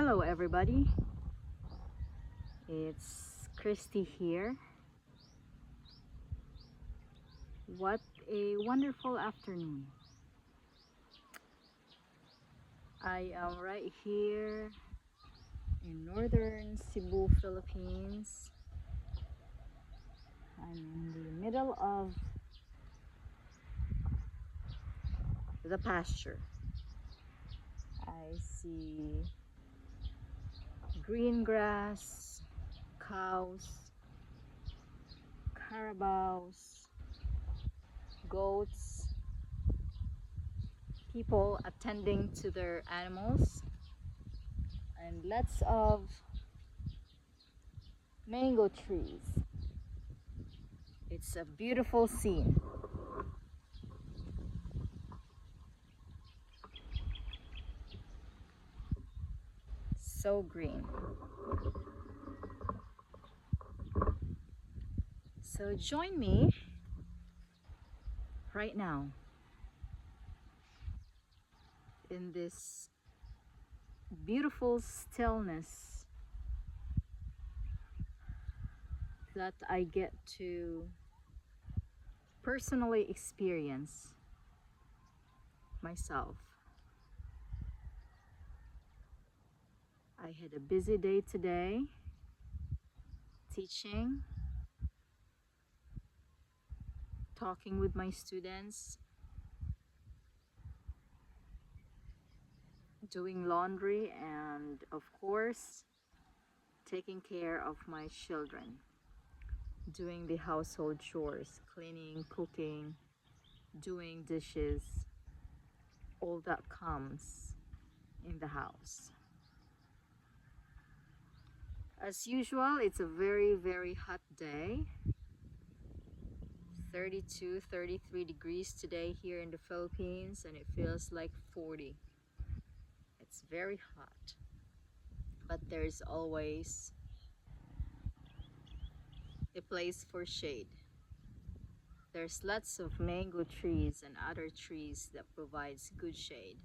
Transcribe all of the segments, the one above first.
Hello everybody, it's Christy here. What a wonderful afternoon. I am right here in northern Cebu, Philippines. I'm in the middle of the pasture. I see green grass, cows, carabaos, goats, people attending to their animals, and lots of mango trees. It's a beautiful scene. So green. So join me right now in this beautiful stillness that I get to personally experience myself. I had a busy day today, teaching, talking with my students, doing laundry, and of course, taking care of my children, doing the household chores, cleaning, cooking, doing dishes, all that comes in the house. As usual, it's a very hot day. 32, 33 degrees today here in the Philippines, and it feels like 40. It's very hot, but there's always a place for shade. There's lots of mango trees and other trees that provides good shade,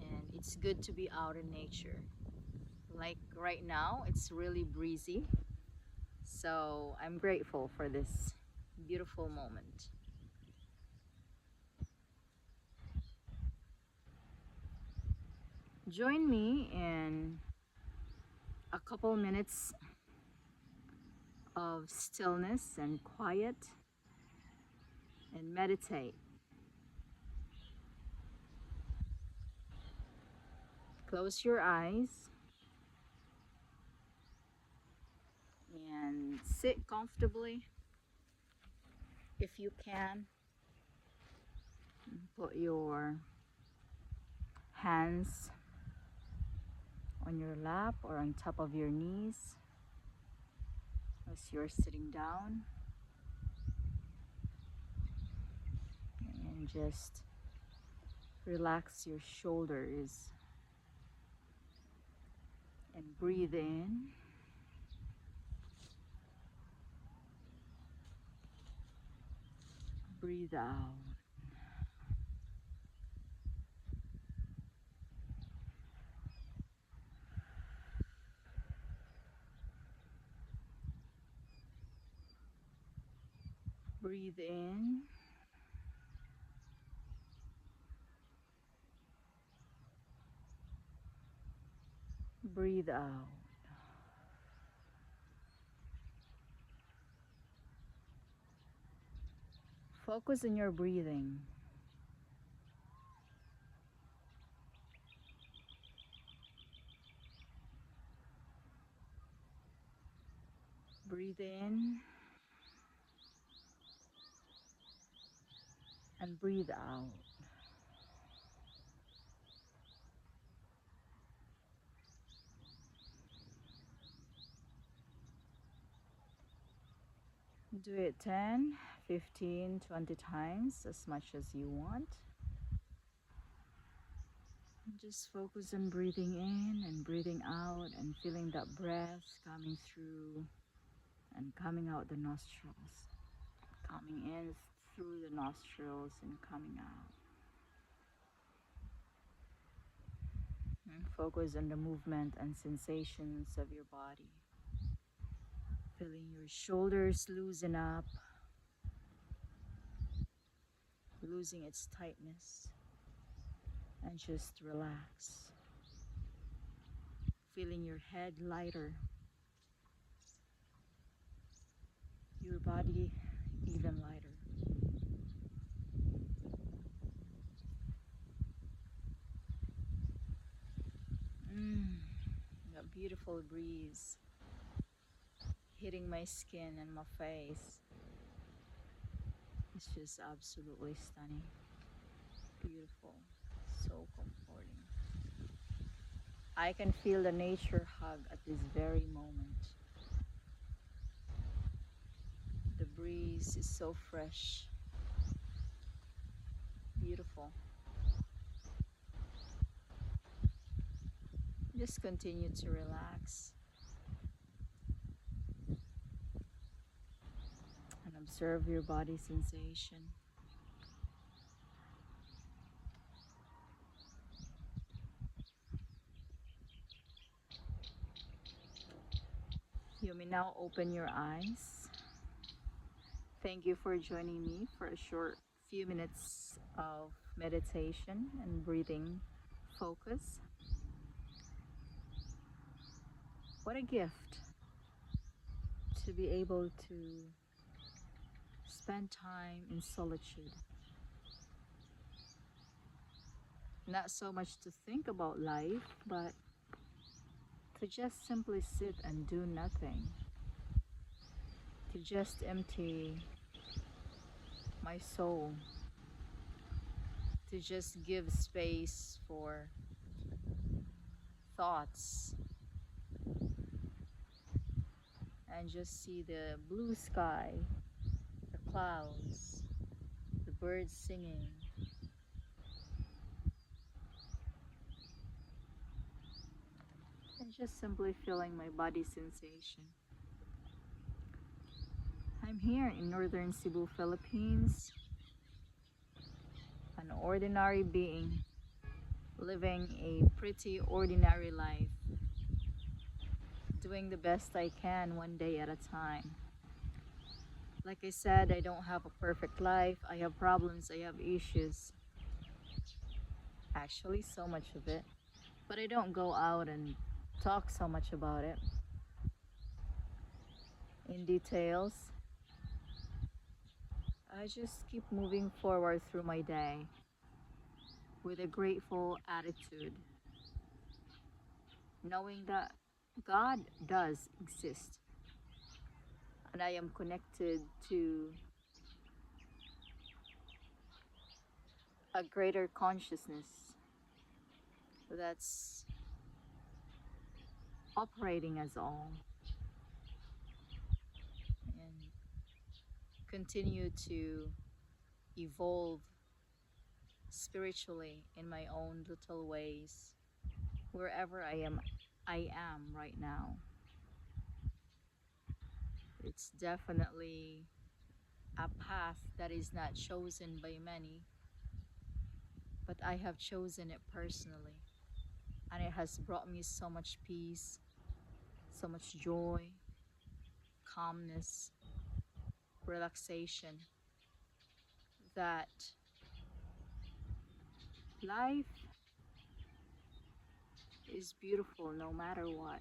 and it's good to be out in nature. Like right now, it's really breezy, so I'm grateful for this beautiful moment. Join me in a couple minutes of stillness and quiet and meditate. Close your eyes and sit comfortably if you can. Put your hands on your lap or on top of your knees as you're sitting down, and just relax your shoulders and breathe in. Breathe out. Breathe in. Breathe out. Focus on your breathing. Breathe in and breathe out. Do it 10, 15, 20 times, as much as you want. Just focus on breathing in and breathing out and feeling that breath coming through and coming out the nostrils. Coming in through the nostrils and coming out. Focus on the movement and sensations of your body. Feeling your shoulders loosen up, losing its tightness, and just relax. Feeling your head lighter, your body even lighter. Mm, that beautiful breeze hitting my skin and my face. It's just absolutely stunning. Beautiful. So comforting. I can feel the nature hug at this very moment. The breeze is so fresh. Beautiful. Just continue to relax and observe your body sensation. You may now open your eyes. Thank you for joining me for a short few minutes of meditation and breathing focus. What a gift to be able to spend time in solitude. Not so much to think about life, but to just simply sit and do nothing. To just empty my soul. To just give space for thoughts and just see the blue sky, the clouds, the birds singing, and just simply feeling my body sensation. I'm here in northern Cebu, Philippines, an ordinary being living a pretty ordinary life, doing the best I can one day at a time. Like I said, I don't have a perfect life. I have problems, I have issues. Actually, so much of it. But I don't go out and talk so much about it in details. I just keep moving forward through my day with a grateful attitude, knowing that God does exist and I am connected to a greater consciousness that's operating as all and continue to evolve spiritually in my own little ways wherever I am right now. It's definitely a path that is not chosen by many, but I have chosen it personally, and it has brought me so much peace, so much joy, calmness, relaxation, that life is beautiful no matter what.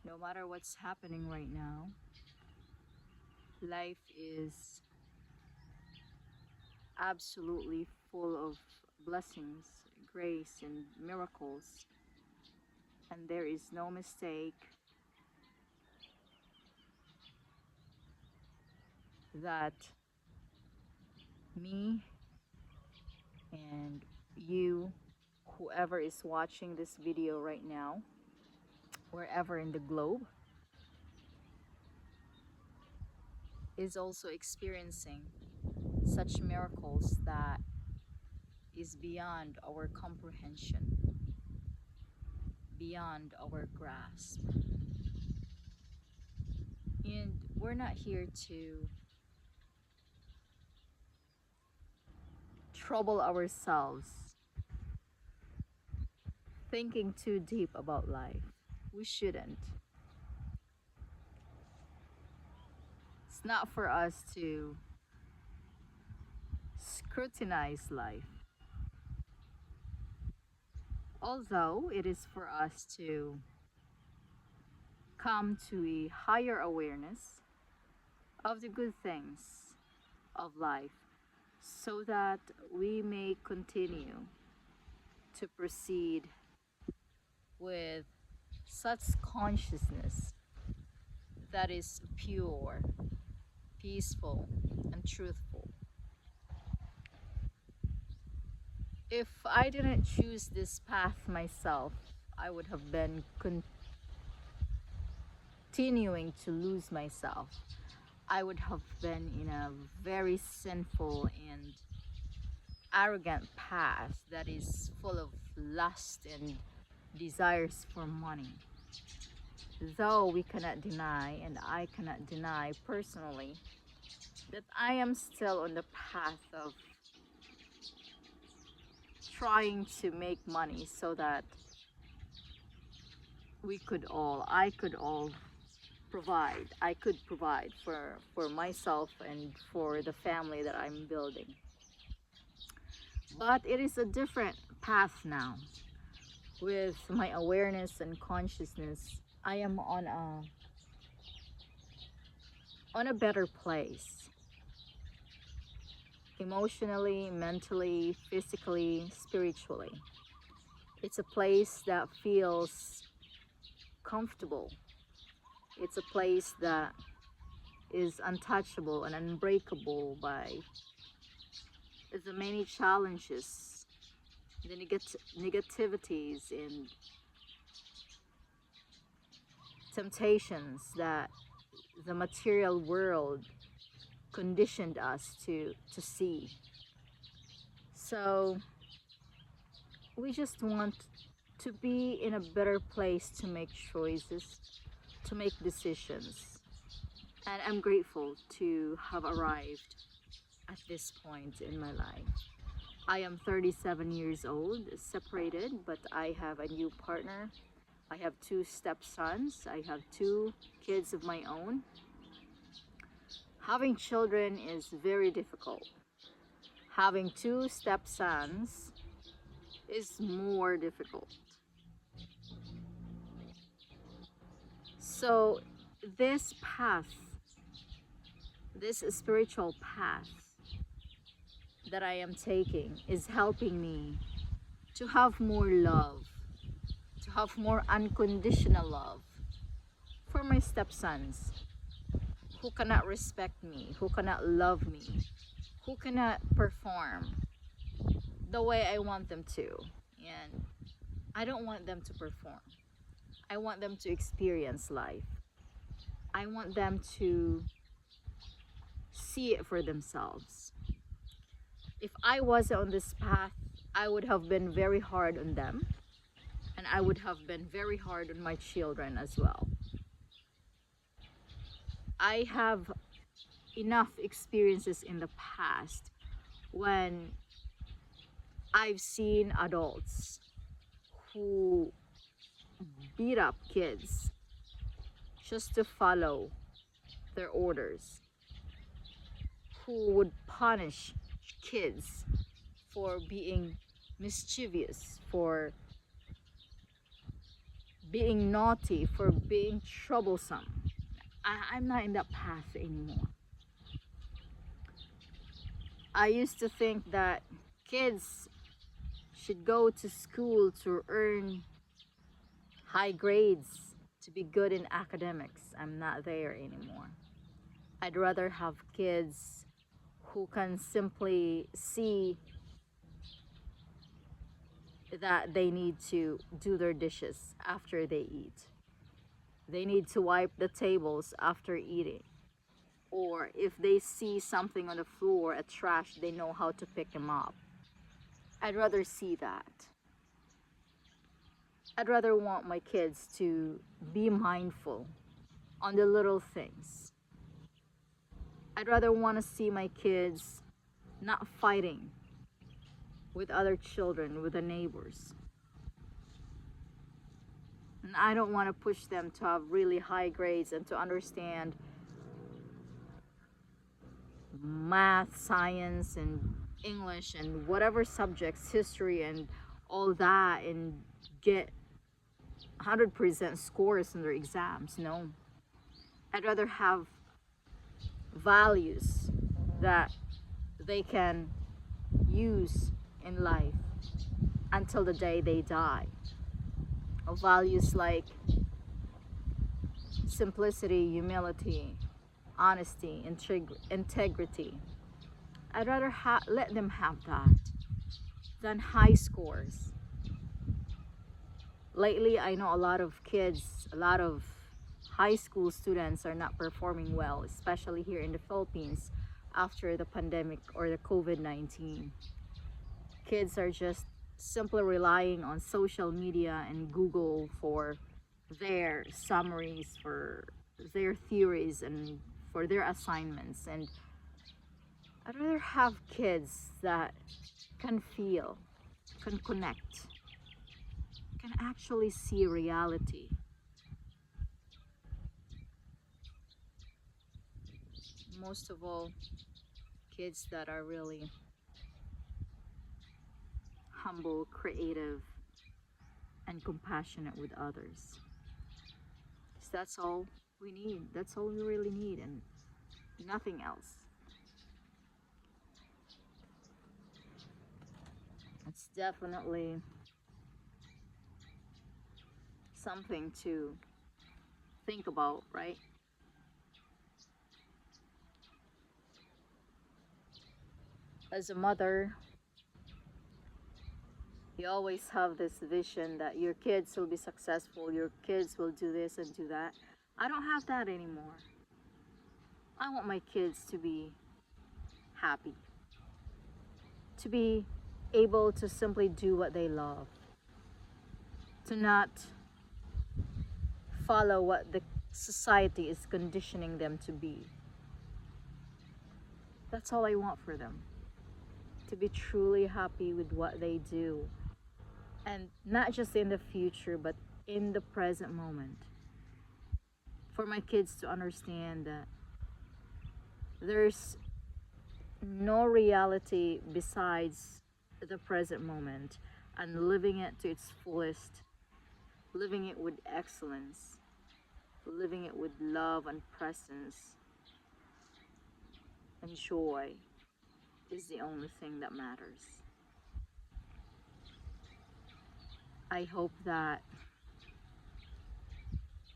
No matter what's happening right now, life is absolutely full of blessings, grace, and miracles. And there is no mistake that me and you, whoever is watching this video right now, wherever in the globe, is also experiencing such miracles that is beyond our comprehension, beyond our grasp. And we're not here to trouble ourselves thinking too deep about life. We shouldn't. It's not for us to scrutinize life, although it is for us to come to a higher awareness of the good things of life so that we may continue to proceed with such consciousness that is pure, peaceful, and truthful. If I didn't choose this path myself, I would have been continuing to lose myself. I would have been in a very sinful and arrogant path that is full of lust and desires for money. Though we cannot deny, and I cannot deny personally, that I am still on the path of trying to make money so that I could all provide. I could provide for myself and for the family that I'm building. But it is a different path now. With my awareness and consciousness, I am on a better place. Emotionally, mentally, physically, spiritually. It's a place that feels comfortable. It's a place that is untouchable and unbreakable by the many challenges, the negativities and temptations that the material world conditioned us to see. So we just want to be in a better place to make choices, to make decisions. And I'm grateful to have arrived at this point in my life. I am 37 years old, separated, but I have a new partner. I have two stepsons. I have two kids of my own. Having children is very difficult. Having two stepsons is more difficult. So this path, this spiritual path that I am taking is helping me to have more love, to have more unconditional love for my stepsons who cannot respect me, who cannot love me, who cannot perform the way I want them to. And I don't want them to perform. I want them to experience life. I want them to see it for themselves. If I was on this path, I would have been very hard on them, and I would have been very hard on my children as well. I have enough experiences in the past when I've seen adults who beat up kids just to follow their orders, who would punish kids for being mischievous, for being naughty, for being troublesome. I'm not in that path anymore. I used to think that kids should go to school to earn high grades, to be good in academics. I'm not there anymore. I'd rather have kids who can simply see that they need to do their dishes after they eat. They need to wipe the tables after eating. Or if they see something on the floor, a trash, they know how to pick them up. I'd rather see that. I'd rather want my kids to be mindful on the little things. I'd rather want to see my kids not fighting with other children, with the neighbors. And I don't want to push them to have really high grades and to understand math, science, and English, and whatever subjects, history, and all that, and get 100% scores in their exams. No. I'd rather have values that they can use in life until the day they die. Values like simplicity, humility, honesty, integrity. I'd rather let them have that than high scores. Lately, I know a lot of kids, a lot of high school students are not performing well, especially here in the Philippines after the pandemic or the COVID-19. Kids are just simply relying on social media and Google for their summaries, for their theories, and for their assignments. And I'd rather have kids that can feel, can connect, can actually see reality. Most of all, kids that are really humble, creative, and compassionate with others. 'Cause that's all we need. That's all we really need, and nothing else. It's definitely something to think about, right? As a mother, you always have this vision that your kids will be successful, your kids will do this and do that. I don't have that anymore. I want my kids to be happy, to be able to simply do what they love, to not follow what the society is conditioning them to be. That's all I want for them. To be truly happy with what they do. And not just in the future, but in the present moment. For my kids to understand that there's no reality besides the present moment, and living it to its fullest, living it with excellence, living it with love and presence and joy is the only thing that matters. I hope that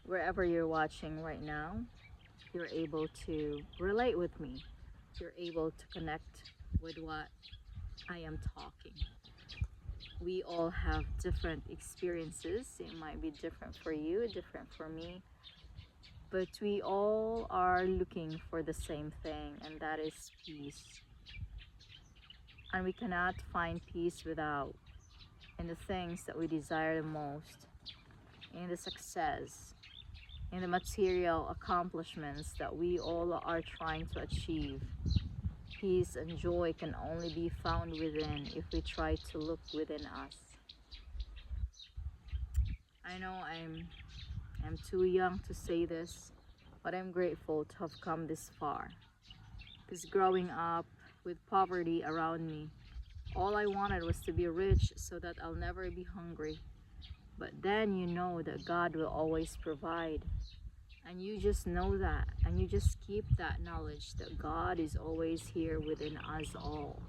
wherever you're watching right now, you're able to relate with me. You're able to connect with what I am talking. We all have different experiences. It might be different for you, different for me, but we all are looking for the same thing, and that is peace. And we cannot find peace without in the things that we desire the most, in the success, in the material accomplishments that we all are trying to achieve. Peace and joy can only be found within if we try to look within us. I know I'm too young to say this, but I'm grateful to have come this far. Because growing up with poverty around me, all I wanted was to be rich so that I'll never be hungry. But then you know that God will always provide. And you just know that. And you just keep that knowledge that God is always here within us all.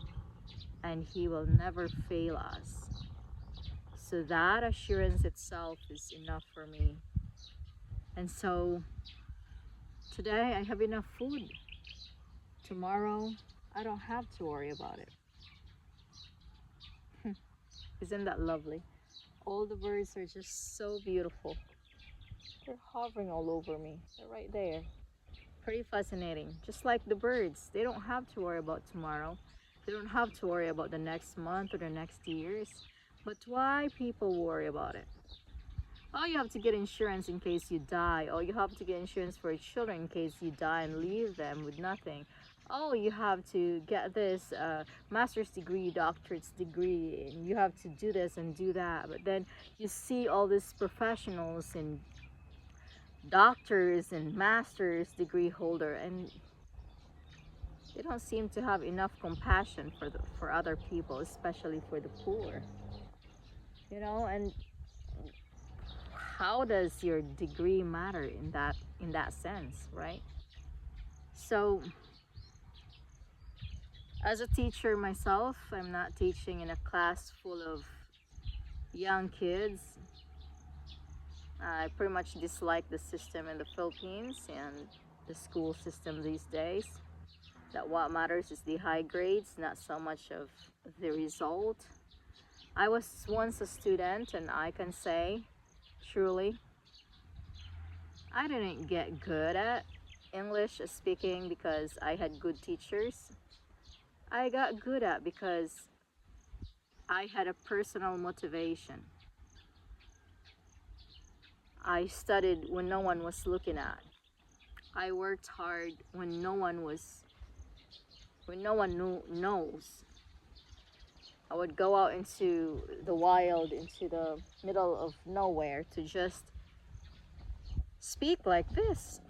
And He will never fail us. So that assurance itself is enough for me. And so today I have enough food. Tomorrow I don't have to worry about it. Isn't that lovely? All the birds are just so beautiful. They're hovering all over me. They're right there. Pretty fascinating. Just like the birds, they don't have to worry about tomorrow. They don't have to worry about the next month or the next years. But why people worry about it? Oh, you have to get insurance in case you die. Oh, you have to get insurance for your children in case you die and leave them with nothing. Oh, you have to get this master's degree, doctorate's degree, and you have to do this and do that. But then you see all these professionals and doctors and master's degree holder, and they don't seem to have enough compassion for other people, especially for the poor. And how does your degree matter in that sense, right? So as a teacher myself, I'm not teaching in a class full of young kids. I pretty much dislike the system in the Philippines and the school system these days. That what matters is the high grades, not so much of the result. I was once a student, and I can say truly I didn't get good at English speaking because I had good teachers. I got good at because I had a personal motivation. I studied when no one was looking at. I worked hard when no one knows. I would go out into the wild, into the middle of nowhere to just speak like this.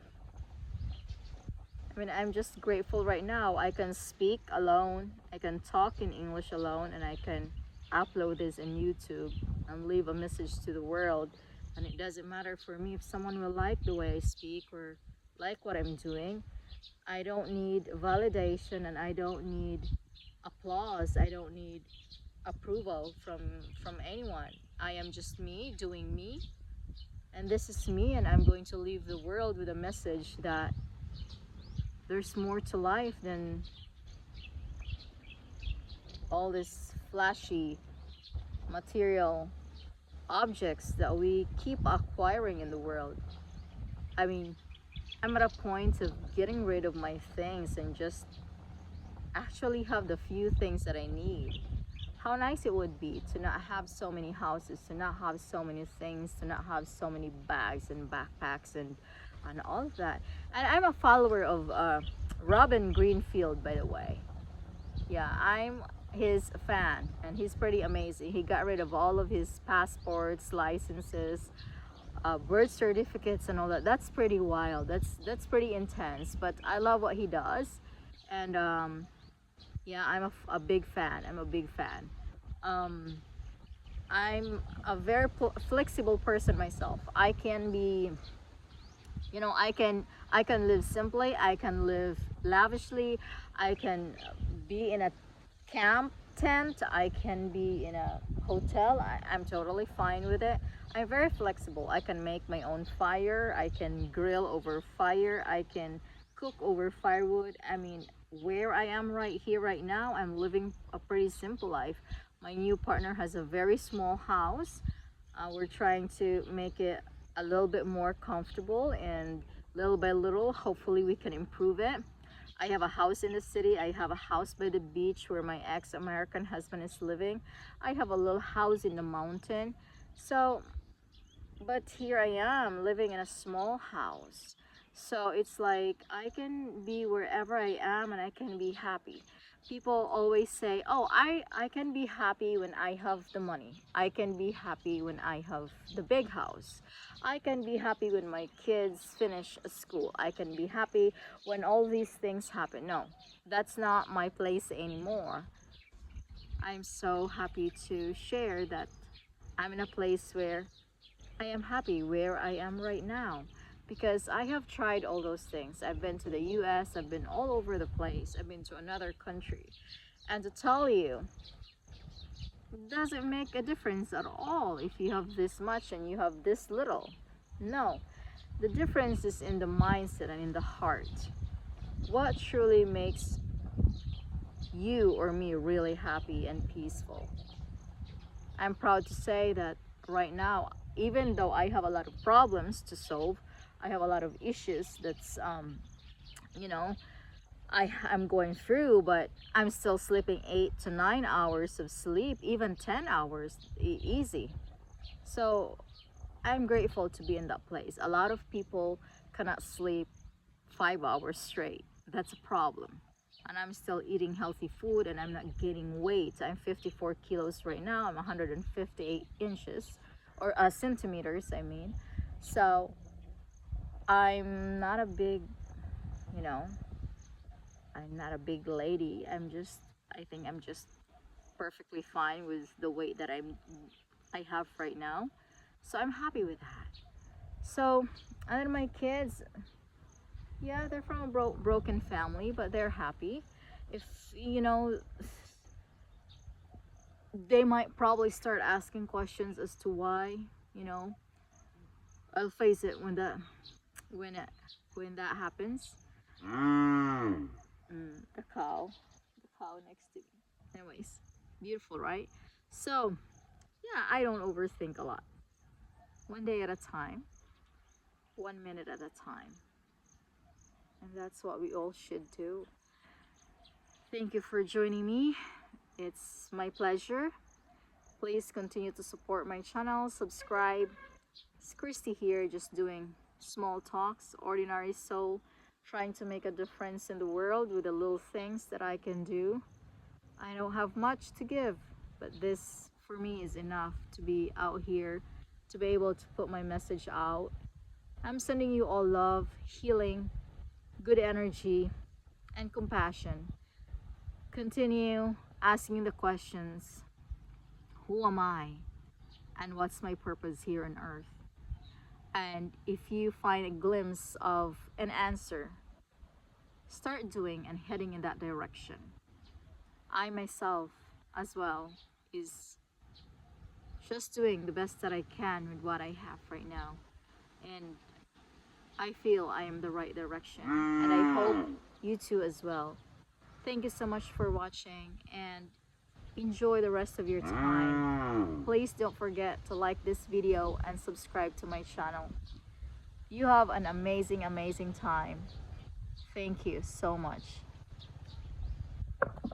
I mean, I'm just grateful right now. I can speak alone, I can talk in English alone, and I can upload this in YouTube and leave a message to the world. And it doesn't matter for me if someone will like the way I speak or like what I'm doing. I don't need validation, and I don't need applause. I don't need approval from anyone. I am just me doing me, and this is me, and I'm going to leave the world with a message that there's more to life than all this flashy material objects that we keep acquiring in the world. I mean, I'm at a point of getting rid of my things and just actually have the few things that I need. How nice it would be to not have so many houses, to not have so many things, to not have so many bags and backpacks and all of that. And I'm a follower of Robin Greenfield, by the way. Yeah, I'm his fan, and he's pretty amazing. He got rid of all of his passports, licenses, birth certificates, and all that. That's pretty wild. That's pretty intense. But I love what he does, and yeah, I'm a big fan. I'm a big fan. Um, I'm a very flexible person myself. I can be, I can live simply. I can live lavishly. I can be in a camp tent. I can be in a hotel. I'm totally fine with it. I'm very flexible. I can make my own fire. I can grill over fire. I can cook over firewood. I mean, where I am right here, right now, I'm living a pretty simple life. My new partner has a very small house. We're trying to make it a little bit more comfortable, and little by little, hopefully we can improve it. I have a house in the city. I have a house by the beach where my ex-American husband is living. I have a little house in the mountain. So, but here I am living in a small house. So it's like I can be wherever I am and I can be happy. People always say, oh, I can be happy when I have the money. I can be happy when I have the big house. I can be happy when my kids finish school. I can be happy when all these things happen. No, that's not my place anymore. I'm so happy to share that I'm in a place where I am happy where I am right now, because I have tried all those things. I've been to the US, I've been all over the place, I've been to another country. And to tell you, it doesn't make a difference at all if you have this much and you have this little. No, the difference is in the mindset and in the heart. What truly makes you or me really happy and peaceful? I'm proud to say that right now, even though I have a lot of problems to solve, I have a lot of issues that's, you know, I'm going through, but I'm still sleeping 8 to 9 hours of sleep, even 10 hours, easy. So I'm grateful to be in that place. A lot of people cannot sleep 5 hours straight. That's a problem. And I'm still eating healthy food and I'm not gaining weight. I'm 54 kilos right now. I'm 158 inches or centimeters, I mean. So I'm not a big, you know, I'm not a big lady. I think I'm just perfectly fine with the weight that I have right now. So I'm happy with that. So, and then my kids, yeah, they're from a broken family, but they're happy. If you know, they might probably start asking questions as to why. You know, I'll face it when it when that happens. The cow next to me. Anyways, beautiful, right? So, yeah, I don't overthink a lot. One day at a time, 1 minute at a time, and that's what we all should do. Thank you for joining me. It's my pleasure. Please continue to support my channel, subscribe. It's Christy here, just doing small talks, ordinary soul, trying to make a difference in the world with the little things that I can do. I don't have much to give, but this for me is enough to be out here, to be able to put my message out. I'm sending you all love, healing, good energy, and compassion. Continue asking the questions: who am I? And what's my purpose here on earth? And if you find a glimpse of an answer, start doing and heading in that direction. I myself, as well, is just doing the best that I can with what I have right now. And I feel I am the right direction. And I hope you too as well. Thank you so much for watching and enjoy the rest of your time. Please don't forget to like this video and subscribe to my channel. You have an amazing, amazing time. Thank you so much.